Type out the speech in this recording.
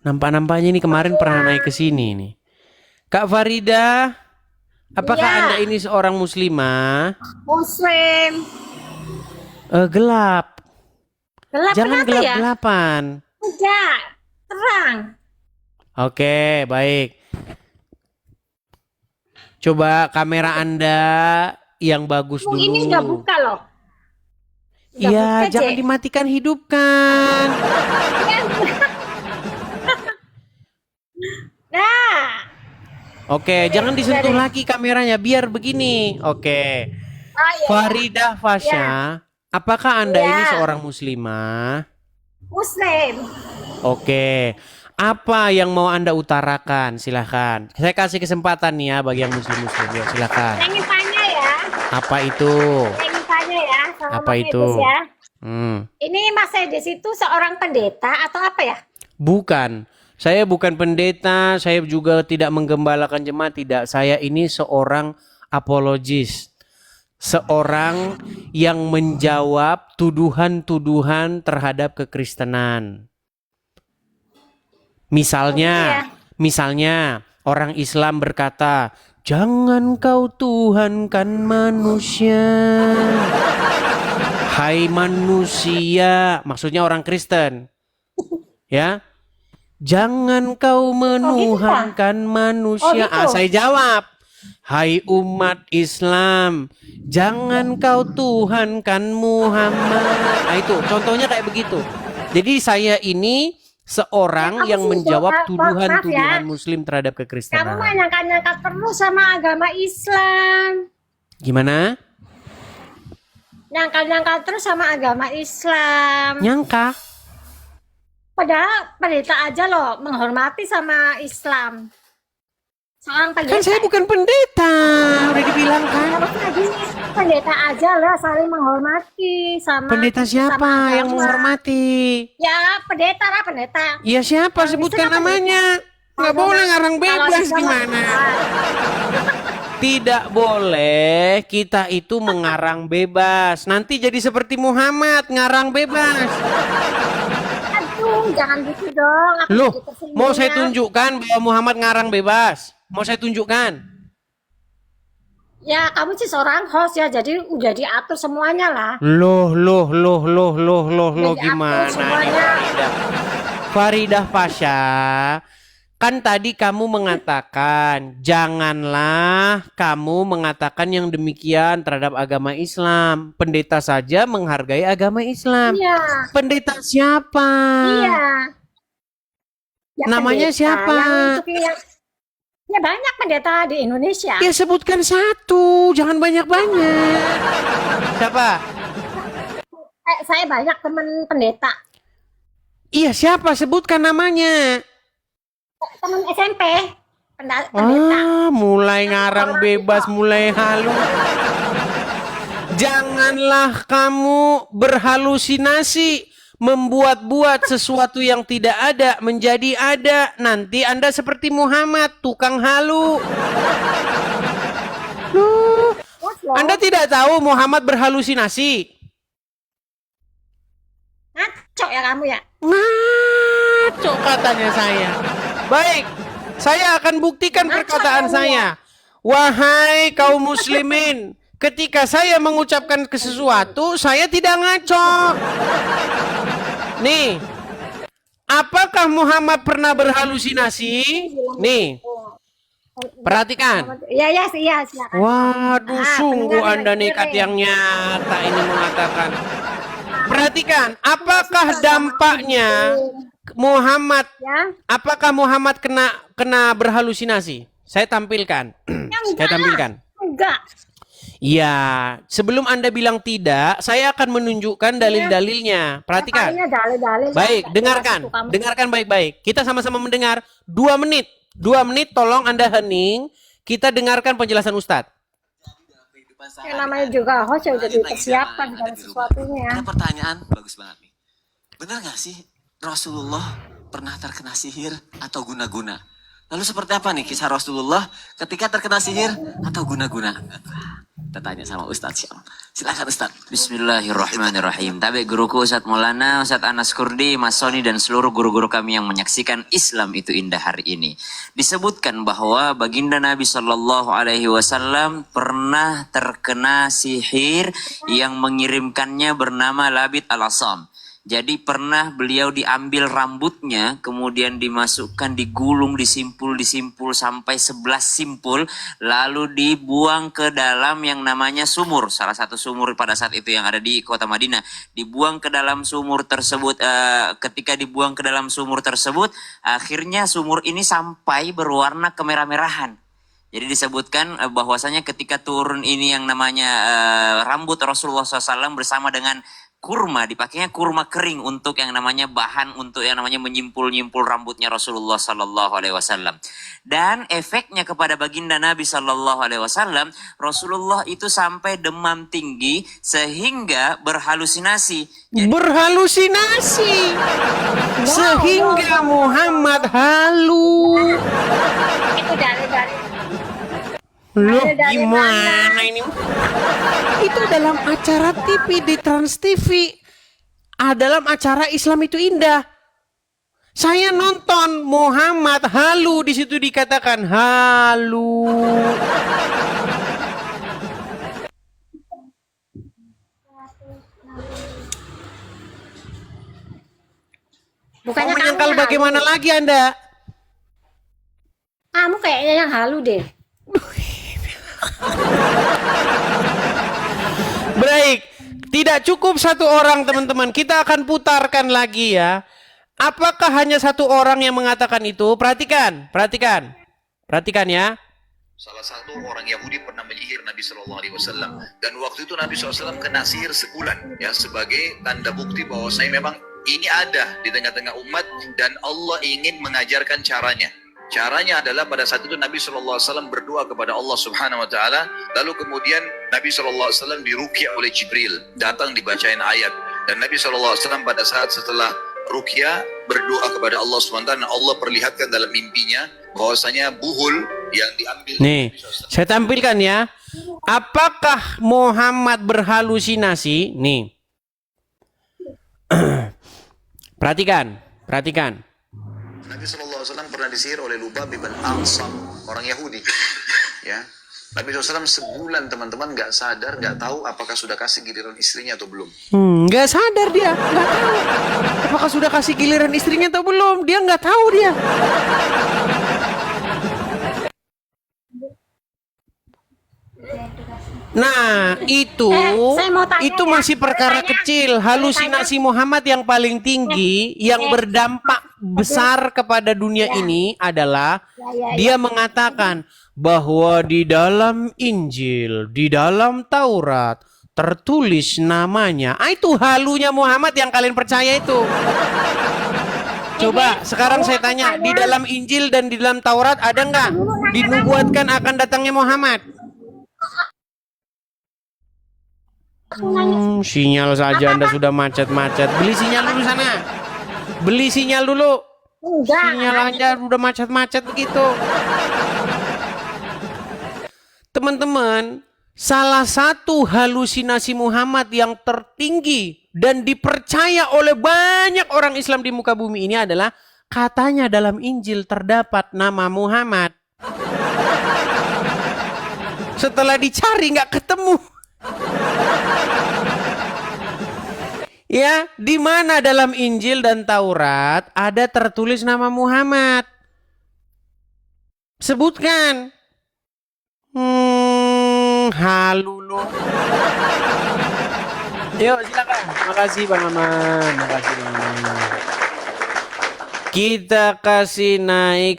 Nampak-nampaknya ini kemarin pernah naik ke sini nih. Kak Farida, apakah Iya, Anda ini seorang muslimah? Muslim. Gelap. Gelap Jangan kenapa ya? gelap-gelapan. Enggak, terang. Oke, baik. Coba kamera Anda yang bagus Ini udah dulu. buka loh. Udah Iya, buka, jangan Cek. dimatikan, hidupkan. Nah, Oke, ini jangan udah disentuh deh. lagi kameranya, biar begini. Oke. Oh iya, ya. Faridah Ya, Fasya, apakah Anda ini iya. seorang muslimah? Muslim. Oke. Apa yang mau Anda utarakan? Silahkan. Saya kasih kesempatan nih ya bagi yang muslim-muslim. Ya, silahkan. Saya ingin tanya ya. Apa itu? Saya ingin tanya ya sama Apa Mas itu? Edis ya. Hmm. Ini Mas Edis itu seorang pendeta atau apa ya? Bukan. Saya bukan pendeta, saya juga tidak menggembalakan jemaat, tidak. Saya ini seorang apologis. Seorang yang menjawab tuduhan-tuduhan terhadap kekristenan. Oh gitu ya. Misalnya orang Islam berkata, "Jangan kau tuhankan manusia." Hai manusia, maksudnya orang Kristen, ya. Jangan kau Oh gitu ya. menuhankan Oh manusia. gitu. Saya jawab, hai umat Islam, jangan kau tuhankan Muhammad. Nah itu, contohnya kayak begitu. Jadi saya ini Ya seorang kamu yang sih menjawab maaf tuduhan-tuduhan ya. Muslim terhadap Kamu mah kekristenan. nyangka-nyangka terus sama agama Islam. Gimana? Nyangkal-nyangkal terus sama agama Islam. Nyangka? Padahal pendeta aja loh menghormati sama Islam. Seorang Kan pendeta. saya bukan pendeta, udah dibilang kan. Kalau tadi pendeta aja lah saling menghormati Pendeta sama siapa yang agama. menghormati? Ya pendeta lah pendeta. Ya siapa? Orang Kristen Sebutkan kan pendeta. namanya. Nggak Kalau boleh ngarang kalau bebas Islam gimana? Tidak boleh kita itu mengarang bebas. Nanti jadi seperti Muhammad, ngarang bebas. aduh jangan gitu dong. Aku Loh, jadi mau tersinggung saya ya. tunjukkan bahwa Muhammad ngarang bebas? Mau saya tunjukkan? Ya kamu sih seorang host ya jadi udah diatur semuanya lah. Udah Loh, diatur gimana nih semuanya. Faridah? Faridah Pasha, kan tadi kamu mengatakan, janganlah kamu mengatakan yang demikian terhadap agama Islam. Pendeta saja menghargai agama Islam. Iya, Pendeta siapa? iya. Ya Namanya pendeta siapa? yang untuk yang ya banyak pendeta di Indonesia. Ya sebutkan satu, jangan banyak-banyak. Siapa? Saya banyak teman pendeta, Iya siapa? Sebutkan namanya. teman SMP, pendeta. Mulai Saya ngarang menghormati bebas, kok. mulai halu. Janganlah kamu berhalusinasi, membuat-buat sesuatu yang tidak ada menjadi ada. Nanti Anda seperti Muhammad, tukang halu. Loh, Terus loh, Anda tidak tahu Muhammad berhalusinasi? ngaco ya kamu ya. Ngaco katanya saya. Baik, saya akan buktikan Ngaco perkataan kamu ya. saya. Wahai kaum muslimin, ketika saya mengucapkan sesuatu, saya tidak ngaco. Nih, apakah Muhammad pernah berhalusinasi? Nih, perhatikan. Ya ya iya silakan. Waduh, sungguh pendengar Anda lagi nekat dengerin. yang nyata ini mengatakan. Perhatikan, apakah dampaknya Muhammad, Ya, apakah Muhammad kena berhalusinasi? Saya tampilkan. ya Saya enggak lah, tampilkan. enggak. Ya, sebelum Anda bilang tidak, saya akan menunjukkan dalil-dalilnya. Perhatikan. Palingnya dalil-dalil. Baik, Nggak jelas dengarkan. itu kamu. Dengarkan baik-baik. Kita sama-sama mendengar. 2 menit. 2 menit tolong Anda hening. Kita dengarkan penjelasan Ustadz. Yang namanya juga host ya udah dipersiapkan segala sesuatunya. Ada pertanyaan bagus banget nih. Benar gak sih Rasulullah pernah terkena sihir atau guna-guna? Lalu seperti apa nih kisah Rasulullah ketika terkena sihir atau guna-guna? Kita tanya sama Ustadz Syam. Silakan Ustadz. Bismillahirrahmanirrahim. Tapi guruku Ustadz Maulana, Ustadz Anas Kurdi, Mas Soni dan seluruh guru-guru kami yang menyaksikan Islam itu indah hari ini. Disebutkan bahwa baginda Nabi Shallallahu Alaihi Wasallam pernah terkena sihir yang mengirimkannya bernama Labid al-Asam. Jadi pernah beliau diambil rambutnya, kemudian dimasukkan, digulung, disimpul sampai 11 simpul, lalu dibuang ke dalam yang namanya sumur. Salah satu sumur pada saat itu yang ada di kota Madinah. Dibuang ke dalam sumur tersebut, ketika dibuang ke dalam sumur tersebut, akhirnya sumur ini sampai berwarna kemerah-merahan. Jadi disebutkan bahwasanya ketika turun ini yang namanya rambut Rasulullah SAW bersama dengan kurma, dipakainya kurma kering untuk yang namanya bahan untuk yang namanya menyimpul-nyimpul rambutnya Rasulullah Sallallahu Alaihi Wasallam. Dan efeknya kepada baginda Nabi Sallallahu Alaihi Wasallam, Rasulullah itu sampai demam tinggi sehingga berhalusinasi. Berhalusinasi sehingga Muhammad halu. Itu dari Loh, dari gimana ini? Itu dalam acara TV di Trans TV. Dalam acara Islam itu indah. Saya nonton Muhammad halu, di situ dikatakan halu. bukannya Mau menyangkal kamu bagaimana halu. lagi Anda? Kamu kayaknya yang halu deh. Baik, tidak cukup satu orang teman-teman. Kita akan putarkan lagi ya. Apakah hanya satu orang yang mengatakan itu? Perhatikan ya. Salah satu orang Yahudi pernah menyihir Nabi Shallallahu Alaihi Wasallam, dan waktu itu Nabi SAW kena sihir sebulan, ya, sebagai tanda bukti bahwa saya memang ini ada di tengah-tengah umat dan Allah ingin mengajarkan caranya. Caranya adalah pada saat itu Nabi SAW berdoa kepada Allah Subhanahu Wa Taala, lalu kemudian Nabi SAW diruqyah oleh Jibril, datang dibacain ayat, dan Nabi SAW pada saat setelah ruqyah berdoa kepada Allah Subhanahu Wa Taala, Allah perlihatkan dalam mimpinya bahwasanya buhul yang diambil. Nih, saya tampilkan ya. Apakah Muhammad berhalusinasi? Nih. Perhatikan. Nabi SAW pernah disihir oleh Lubab bin Al-Sam, orang Yahudi. Ya, Nabi SAW sebulan teman-teman nggak sadar, nggak tahu apakah sudah kasih giliran istrinya atau belum. Nggak sadar dia, nggak tahu. Apakah sudah kasih giliran istrinya atau belum? Dia nggak tahu dia. Nah, saya mau tanya itu ya. masih perkara Tanya. kecil. Halusinasi Muhammad yang paling tinggi, yang berdampak besar kepada dunia ini adalah dia mengatakan bahwa di dalam Injil, di dalam Taurat tertulis namanya. Itu halunya Muhammad yang kalian percaya itu. Coba sekarang saya tanya, di dalam Injil dan di dalam Taurat ada nggak dinubuatkan akan datangnya Muhammad? Sinyal saja Anda sudah macet-macet. Beli sinyal dulu sana. Beli sinyal dulu. Enggak. Sinyal aja udah macet-macet begitu. Teman-teman, salah satu halusinasi Muhammad yang tertinggi dan dipercaya oleh banyak orang Islam di muka bumi ini adalah katanya dalam Injil terdapat nama Muhammad. Setelah dicari nggak ketemu. Ya, di mana dalam Injil dan Taurat ada tertulis nama Muhammad? Sebutkan. Halu lu. Yuk, silakan. Makasih Bang Aman. Kita kasih naik